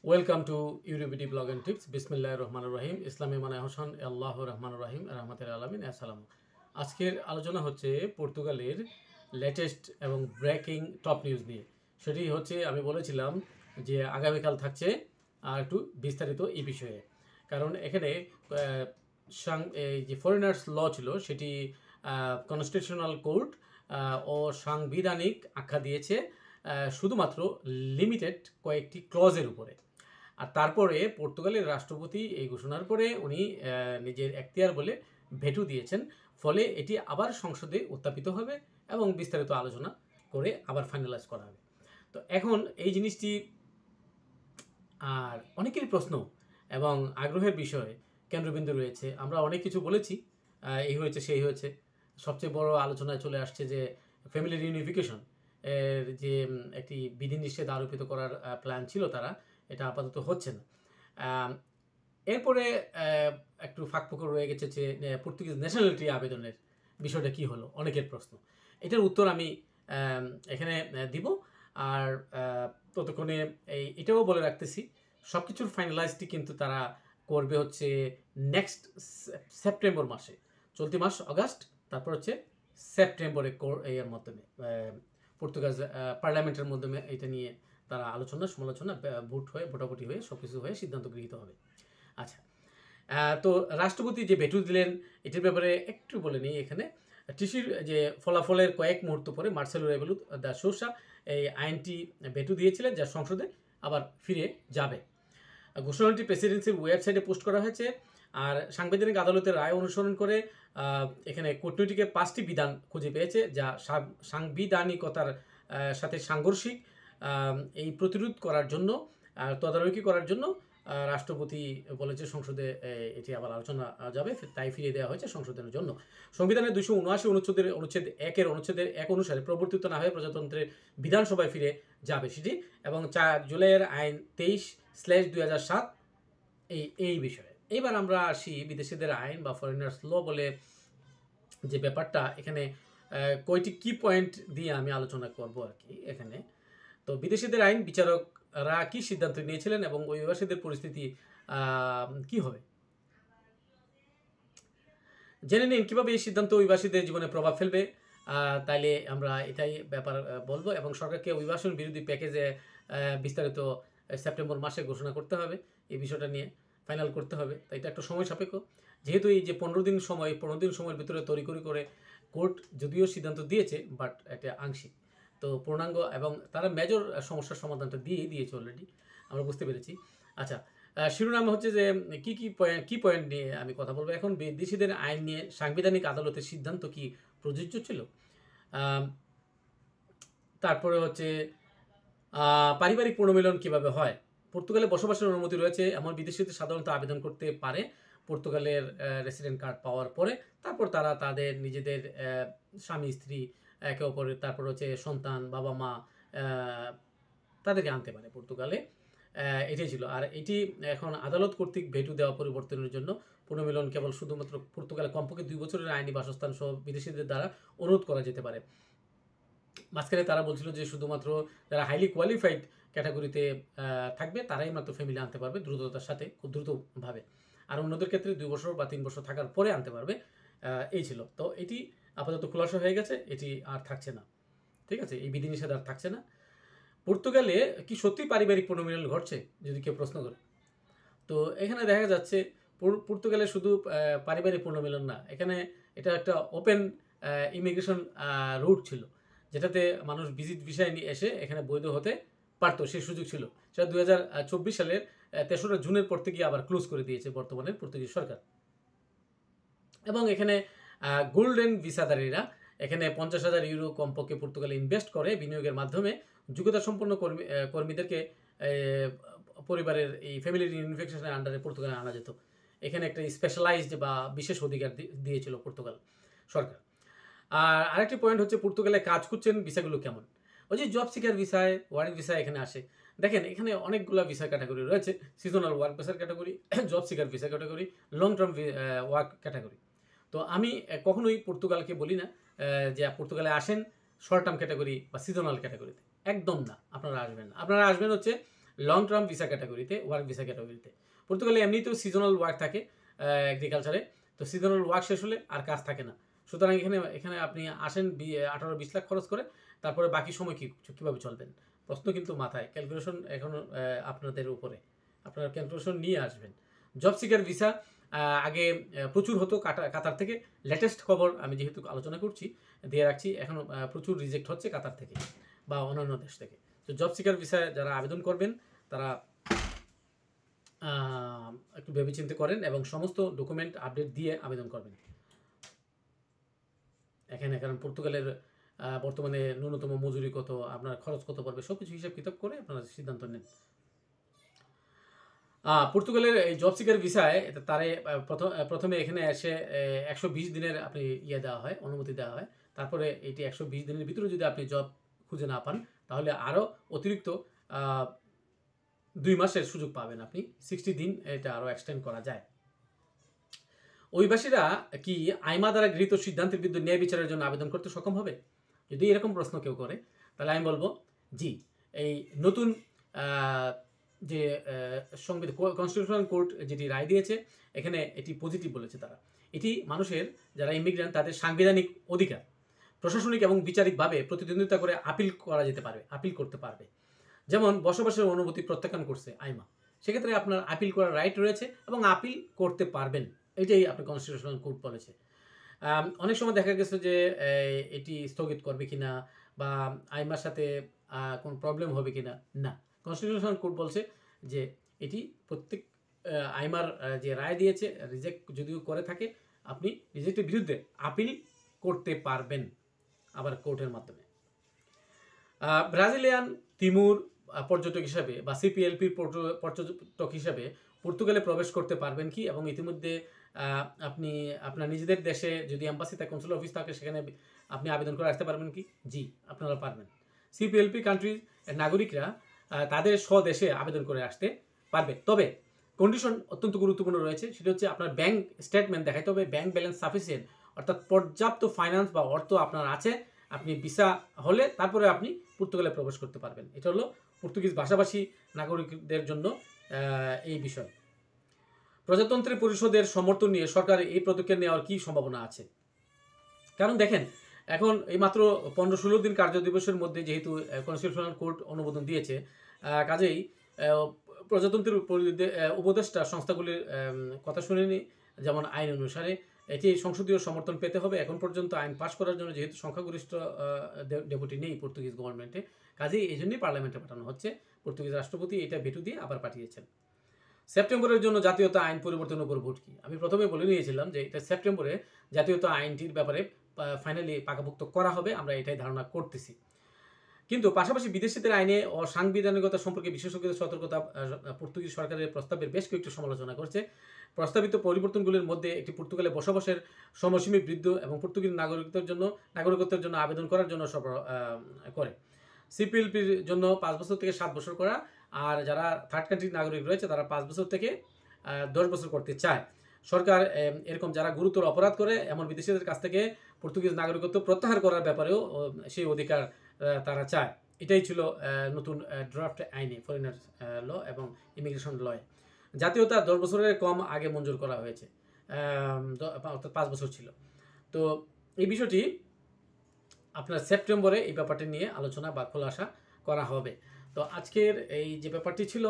Welcome to ইউরিবিডি blog and tips. বিসমিল্লাহির রহমানির রহিম। ইসলামী মানায় হোসেন আল্লাহর রহমানির রহিম রহমতুল আলমিন আসসালাম। আজকের আলোচনা হচ্ছে পর্তুগালের লেটেস্ট এবং ব্রেকিং টপ নিউজ নিয়ে। সেটি হচ্ছে, আমি বলেছিলাম যে আগামীকাল থাকছে আর একটু বিস্তারিত এই বিষয়ে। কারণ এখানে এই যে ফরেনার্স ল ছিল সেটি কনস্টিটিউশনাল কোর্ট ও সাংবিধানিক আখ্যা দিয়েছে শুধুমাত্র লিমিটেড কয়েকটি ক্লজের উপরে। আর তারপরে পর্তুগালের রাষ্ট্রপতি এই ঘোষণার পরে উনি নিজের এখতিয়ার বলে ভেটো দিয়েছেন। ফলে এটি আবার সংসদে উত্থাপিত হবে এবং বিস্তারিত আলোচনা করে আবার ফাইনালাইজ করা হবে। তো এখন এই জিনিসটি আর অনেকেরই প্রশ্ন এবং আগ্রহের বিষয় কেন্দ্রবিন্দু রয়েছে। আমরা অনেক কিছু বলেছি, এই হয়েছে সেই হয়েছে। সবচেয়ে বড় আলোচনায় চলে আসছে যে ফ্যামিলি রিউনিফিকেশন এর যে একটি বিধিনিষেধ আরোপিত করার প্ল্যান ছিল তারা, এটা আপাতত হচ্ছে না। এরপরে একটু ফাঁকফোকর রয়ে গেছে যে পর্তুগিজ ন্যাশনালিটি আবেদনের বিষয়টা কি হলো, অনেকের প্রশ্ন। এটার উত্তর আমি এখানে দিব। আর ততক্ষণে এটাও বলে রাখতেছি, সব কিছুর ফাইনালাইজটি কিন্তু তারা করবে হচ্ছে নেক্সট সেপ্টেম্বর মাসে, চলতি মাস অগাস্ট, তারপর হচ্ছে সেপ্টেম্বরে এর মাধ্যমে পর্তুগাল পার্লামেন্টের মাধ্যমে এটা নিয়ে তারা আলোচনা সমালোচনা ভোটাভুটি হয়ে সব কিছু হয়ে সিদ্ধান্ত গৃহীত হবে। আচ্ছা, তো রাষ্ট্রপতি যে ভেটো দিলেন এটির ব্যাপারে একটু বলে নিই। এখানে টিসির যে ফলাফলের কয়েক মুহূর্ত পরে মার্সেলো রেবেলো দা সোসা এই আইনটি ভেটো দিয়েছিলেন, যা সংসদে আবার ফিরে যাবে। ঘোষণাটি প্রেসিডেন্সির ওয়েবসাইটে পোস্ট করা হয়েছে। আর সাংবিধানিক আদালতের রায় অনুসরণ করে এখানে কূটনীতিকে 5টি বিধান খুঁজে পেয়েছে, যা সাংবিধানিকতার সাথে সাংঘর্ষিক। এই প্রতিরোধ করার জন্য, তদারকি করার জন্য রাষ্ট্রপতি বলেছে সংসদে এটি আবার আলোচনা যাবে, তাই ফিরিয়ে দেওয়া হয়েছে সংশোধনের জন্য। সংবিধানের 279 অনুচ্ছেদ 1 অনুসারে প্রবর্তিত না হয়ে প্রজাতন্ত্রের বিধানসভায় ফিরে যাবে সেটি, এবং 4 জুলাইয়ের আইন 23/2007 এই বিষয়ে। এবার আমরা আসি বিদেশিদের আইন বা ফরেনার্স ল বলে যে ব্যাপারটা, এখানে কয়টি কি পয়েন্ট দিয়ে আমি আলোচনা করব আর কি এখানে। তো বিদেশিদের আইন বিচারকরা কি সিদ্ধান্ত নিয়েছিলেন এবং অভিবাসীদের পরিস্থিতি কি হবে জেনে নিন। কীভাবে এই সিদ্ধান্ত অভিবাসীদের জীবনে প্রভাব ফেলবে, তাইলে আমরা এটাই ব্যাপার বলবো। এবং সরকারকে অভিবাসন বিরোধী প্যাকেজে বিস্তারিত সেপ্টেম্বর মাসে ঘোষণা করতে হবে, এই বিষয়টা নিয়ে ফাইনাল করতে হবে। তাই এটা একটা সময় সাপেক্ষ, যেহেতু এই যে 15 দিন সময়ের ভিতরে তড়িঘড়ি করে কোর্ট যদিও সিদ্ধান্ত দিয়েছে, বাট এটা আংশিক। তো পূর্ণাঙ্গ এবং তারা মেজর সমস্যার সমাধানটা দিয়েছে অলরেডি, আমরা বুঝতে পেরেছি। আচ্ছা, শিরোনাম হচ্ছে যে কি পয়েন্ট নিয়ে আমি কথা বলবো এখন। বিদেশিদের আইন নিয়ে সাংবিধানিক আদালতের সিদ্ধান্ত কি প্রযোজ্য ছিল, তারপরে হচ্ছে পারিবারিক পুনর্মিলন কিভাবে হয়, পর্তুগালে বসবাসের অনুমতি রয়েছে এমন বিদেশিদের সাধারণত আবেদন করতে পারে পর্তুগালের রেসিডেন্ট কার্ড পাওয়ার পরে। তারপর তারা তাদের নিজেদের স্বামী স্ত্রী একে অপরের, তারপর হচ্ছে সন্তান বাবা মা তাদেরকে আনতে পারে পর্তুগালে। এটাই ছিল। আর এটি এখন আদালত কর্তৃক ভেটো দেওয়া পরিবর্তনের জন্য পুনর্মিলন কেবল শুধুমাত্র পর্তুগালে কমপক্ষে 2 বছরের আইনি বাসস্থান সহ বিদেশিদের দ্বারা অনুরোধ করা যেতে পারে। মাঝখানে তারা বলছিল যে শুধুমাত্র যারা হাইলি কোয়ালিফাইড ক্যাটাগরিতে থাকবে তারাই মাত্র ফ্যামিলি আনতে পারবে দ্রুততার সাথে, খুব দ্রুতভাবে। আর অন্যদের ক্ষেত্রে 2 বছর বা 3 বছর থাকার পরে আনতে পারবে, এই ছিল। তো এটি আপাতত খোলাসা হয়ে গেছে, এটি আর থাকছে না। ঠিক আছে, এই বিধিনিষেধ আর থাকছে না। পর্তুগালে কি সত্যি পারিবারিক পুনর্মিলন ঘটছে যদি কেউ প্রশ্ন করে, তো এখানে দেখা যাচ্ছে পর্তুগালে শুধু পারিবারিক পুনর্মিলন না, এখানে এটা একটা ওপেন ইমিগ্রেশন রুট ছিল, যেটাতে মানুষ ভিজিট ভিসায় নিয়ে এসে এখানে বৈধ হতে পারতো, সেই সুযোগ ছিল। সেটা 2024 সালের 3রা জুনের পর থেকে আবার ক্লোজ করে দিয়েছে বর্তমানের পর্তুগিজ সরকার। এবং এখানে গোল্ডেন ভিসাধারীরা এখানে 50,000 ইউরো কমপক্ষে পর্তুগালে ইনভেস্ট করে বিনিয়োগের মাধ্যমে যোগ্যতা সম্পন্ন কর্মীদেরকে পরিবারের এই ফ্যামিলি রিউনিফিকেশনের আন্ডারে পর্তুগালে আনা যেত। এখানে একটা স্পেশালাইজড বা বিশেষ অধিকার দিয়েছিল পর্তুগাল সরকার। আর আরেকটি পয়েন্ট হচ্ছে পর্তুগালে কাজ করছেন ভিসাগুলো কেমন। ওই যে জব সিকার ভিসায়, ওয়ার্ক ভিসা এখানে আসে। দেখেন এখানে অনেকগুলো ভিসা ক্যাটাগরি রয়েছে, সিজনাল ওয়ার্ক ভিসার category, job seeker visa category, long term work category. তো আমি কখনোই পর্তুগালকে বলি না যে পর্তুগালে আসেন শর্ট টার্ম ক্যাটাগরি বা সিজনাল ক্যাটাগরিতে, একদম না। আপনারা আসবেন হচ্ছে লং টার্ম ভিসা ক্যাটাগরিতে, ওয়ার্ক ভিসা ক্যাটাগরিতে। পর্তুগালে এমনিতেও সিজনাল ওয়ার্ক থাকে এগ্রিকালচারে, তো সিজনাল ওয়ার্ক শেষ হলে আর কাজ থাকে না। সুতরাং এখানে আপনি আসেন 18-20 লাখ খরচ করে, তারপরে বাকি সময় কীভাবে চলবেন? প্রশ্ন কিন্তু মাথায়, ক্যালকুলেশন এখন আপনাদের উপরে, আপনারা ক্যালকুলেশন নিয়ে আসবেন। জব সিকার ভিসা আগে প্রচুর হতো কাতার থেকে। লেটেস্ট খবর আমি যেহেতু আলোচনা করছি দিয়ে রাখছি, এখন প্রচুর রিজেক্ট হচ্ছে কাতার থেকে বা অন্যান্য দেশ থেকে। তো জব সিকার ভিসায় যারা আবেদন করবেন তারা একটু ভেবেচিন্তে করেন এবং সমস্ত ডকুমেন্ট আপডেট দিয়ে আবেদন করবেন এখানে। কারণ পর্তুগালের বর্তমানে ন্যূনতম মজুরি কত, আপনার খরচ কত পড়বে, সব কিছু হিসাব কিতাব করে আপনারা সিদ্ধান্ত নেন। পর্তুগালের এই জব সিকার ভিসায় তারে প্রথমে এখানে এসে 120 দিনের আপনি দেওয়া হয়, অনুমতি দেওয়া হয়। তারপরে এটি 120 দিনের ভিতরে যদি আপনি জব খুঁজে না পান, তাহলে আরও অতিরিক্ত 2 মাসের সুযোগ পাবেন আপনি। 60 দিন এটা আরও এক্সটেন্ড করা যায়। অভিবাসীরা কি আইমা দ্বারা গৃহীত সিদ্ধান্তের বিরুদ্ধে ন্যায় বিচারের জন্য আবেদন করতে সক্ষম হবে? যদি এরকম প্রশ্ন কেউ করে, তাহলে আমি বলবো জি। এই নতুন যে সংবিধান কনস্টিটিউশনাল কোর্ট যেটি রায় দিয়েছে, এখানে এটি পজিটিভ বলেছে তারা। এটি মানুষের, যারা ইমিগ্রেন্ট, তাদের সাংবিধানিক অধিকার প্রশাসনিক এবং বিচারিকভাবে প্রতিদ্বন্দ্বিতা করে আপিল করা যেতে পারবে, আপিল করতে পারবে। যেমন বসবাসের অনুমতি প্রত্যাখ্যান করছে আইমা, সেক্ষেত্রে আপনার আপিল করার রাইট রয়েছে এবং আপিল করতে পারবেন। এটাই আপনার কনস্টিটিউশনাল কোর্ট বলেছে। অনেক সময় দেখা গেছে যে এটি স্থগিত করবে কিনা বা আইমার সাথে কোনো প্রবলেম হবে কিনা, না, কনস্টিটিউশনাল কোর্ট বলছে যে এটি প্রত্যেক আইমার যে রায় দিয়েছে, রিজেক্ট যদিও করে থাকে, আপনি রিজেক্টের বিরুদ্ধে আপিল করতে পারবেন আবার কোর্টের মাধ্যমে। ব্রাজিলিয়ান তিমুর পর্যটক হিসাবে বা সিপিএলপির পর্যটক হিসাবে পর্তুগালে প্রবেশ করতে পারবেন কি? এবং ইতিমধ্যে আপনি আপনার নিজেদের দেশে যদি এম্বাসি থাকে, কনসুলার অফিস থাকে, সেখানে আপনি আবেদন করে আসতে পারবেন কি? জি, আপনারা পারবেন। সিপিএলপি কান্ট্রির নাগরিকরা তাদের স্বদেশে আবেদন করে আসতে পারবে। তবে কন্ডিশন অত্যন্ত গুরুত্বপূর্ণ রয়েছে, সেটা হচ্ছে আপনার ব্যাংক স্টেটমেন্ট দেখাইতে হবে, ব্যাংক ব্যালেন্স সাফিসিয়েন্ট, অর্থাৎ পর্যাপ্ত ফাইন্যান্স বা অর্থ আপনার আছে, আপনি ভিসা হলে তারপরে আপনি পর্তুগালে প্রবেশ করতে পারবেন। এটা হলো পর্তুগিজ ভাষাভাষী নাগরিকদের জন্য এই বিষয়। প্রজাতন্ত্রের পরিষদের সমর্থন নিয়ে সরকার এই পদক্ষেপ নেওয়ার কি সম্ভাবনা আছে? কারণ দেখেন, এখন এই মাত্র 15-16 দিন কার্য দিবসের মধ্যে যেহেতু কনস্টিটিউশনাল কোর্ট অনুমোদন দিয়েছে, কাজেই প্রজাতন্ত্রের উপদেষ্টা সংস্থাগুলির কথা শুনেনি। যেমন আইন অনুসারে এটি সংসদীয় সমর্থন পেতে হবে। এখন পর্যন্ত আইন পাশ করার জন্য যেহেতু সংখ্যাগরিষ্ঠ ডেপুটি নেই পর্তুগিজ গভর্নমেন্টে, কাজেই এই জন্যই পার্লামেন্টে পাঠানো হচ্ছে। পর্তুগিজ রাষ্ট্রপতি এটা ভেটো দিয়ে আবার পাঠিয়েছেন। সেপ্টেম্বরের জন্য জাতীয়তা আইন পরিবর্তনের উপর ভোট কি? আমি প্রথমে বলে নিয়েছিলাম যে এটা সেপ্টেম্বরে জাতীয়তা আইনটির ব্যাপারে ফাইনালি পাকাপোক্ত করা হবে, আমরা এটাই ধারণা করতেছি। কিন্তু পাশাপাশি বিদেশিদের আইনে অসাংবিধানিকতা সম্পর্কে বিশেষজ্ঞদের সতর্কতা পর্তুগিজ সরকারের প্রস্তাবের বেশ কয়েকটি সমালোচনা করছে। প্রস্তাবিত পরিবর্তনগুলির মধ্যে একটি পর্তুগালে বসবাসের সময়সীমা বৃদ্ধি এবং পর্তুগিজ নাগরিকত্বের জন্য আবেদন করার জন্য করে। সিপিএলপির জন্য 5 বছর থেকে 7 বছর করা, আর যারা থার্ড কান্ট্রির নাগরিক রয়েছে তারা 5 বছর থেকে 10 বছর করতে চায়। সরকার এরকম যারা গুরুতর অপরাধ করে এমন বিদেশিদের কাছ থেকে পর্তুগিজ নাগরিকত্ব প্রত্যাহার করার ব্যাপারেও সেই অধিকার তারা চায়। এটাই ছিল নতুন ড্রাফট আইনে, ফরেনার ল এবং ইমিগ্রেশন লয়ে। জাতীয়তা 10 বছরের কম আগে মঞ্জুর করা হয়েছে, অর্থাৎ 5 বছর ছিল। তো এই বিষয়টি আপনার সেপ্টেম্বরে এই ব্যাপারটি নিয়ে আলোচনা বা খোলাসা করা হবে। তো আজকের এই যে ব্যাপারটি ছিল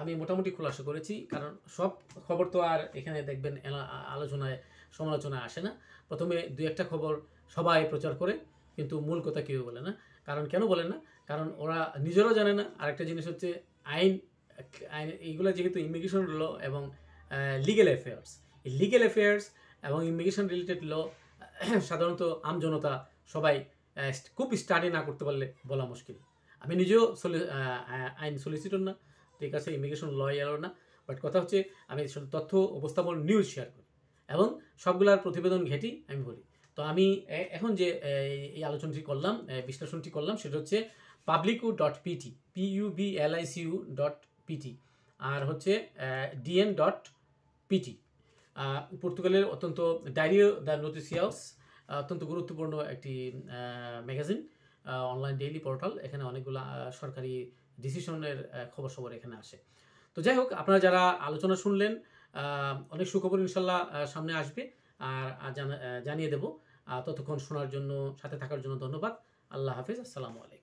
আমি মোটামুটি খোলাসা করেছি, কারণ সব খবর তো আর এখানে দেখবেন আলোচনায় সমালোচনায় আসে না। প্রথমে 2-1টা খবর সবাই প্রচার করে, কিন্তু মূল কথা কেউ বলে না। কারণ কেন বলেন না? কারণ ওরা নিজেরাও জানে না। আরেকটা জিনিস হচ্ছে আইন এইগুলো যেহেতু ইমিগ্রেশন ল এবং লিগ্যাল অ্যাফেয়ার্স, এই লিগ্যাল অ্যাফেয়ার্স এবং ইমিগ্রেশন রিলেটেড ল সাধারণত আমজনতা সবাই খুব স্টাডি না করতে পারলে বলা মুশকিল। আমি নিজেও আইন সলিসিটর না, ঠিক আছে, ইমিগ্রেশন লয়ারও না, বাট কথা হচ্ছে আমি তথ্য উপস্থাপন নিউজ শেয়ার করি এবং সবগুলার প্রতিবেদন ঘেঁটি আমি বলি। তো আমি এখন যে এই আলোচনাটি করলাম, বিশ্লেষণটি করলাম, সেটা হচ্ছে publicu.pt, publicu.pt, আর হচ্ছে dn.pt। পর্তুগালের অত্যন্ত ডায়েরিও দ্য নোটিসিয়াস, অত্যন্ত গুরুত্বপূর্ণ একটি ম্যাগাজিন, অনলাইন ডেইলি পোর্টাল। এখানে অনেকগুলো সরকারি ডিসিশনের খবর সবর এখানে আসে। তো যাই হোক, আপনারা যারা আলোচনা শুনলেন, অনেক সুখবর ইনশাল্লাহ সামনে আসবে, আর জানিয়ে দেব। ততক্ষণ শোনার জন্য, সাথে থাকার জন্য ধন্যবাদ। আল্লাহ হাফিজ। আসসালামু আলাইকুম।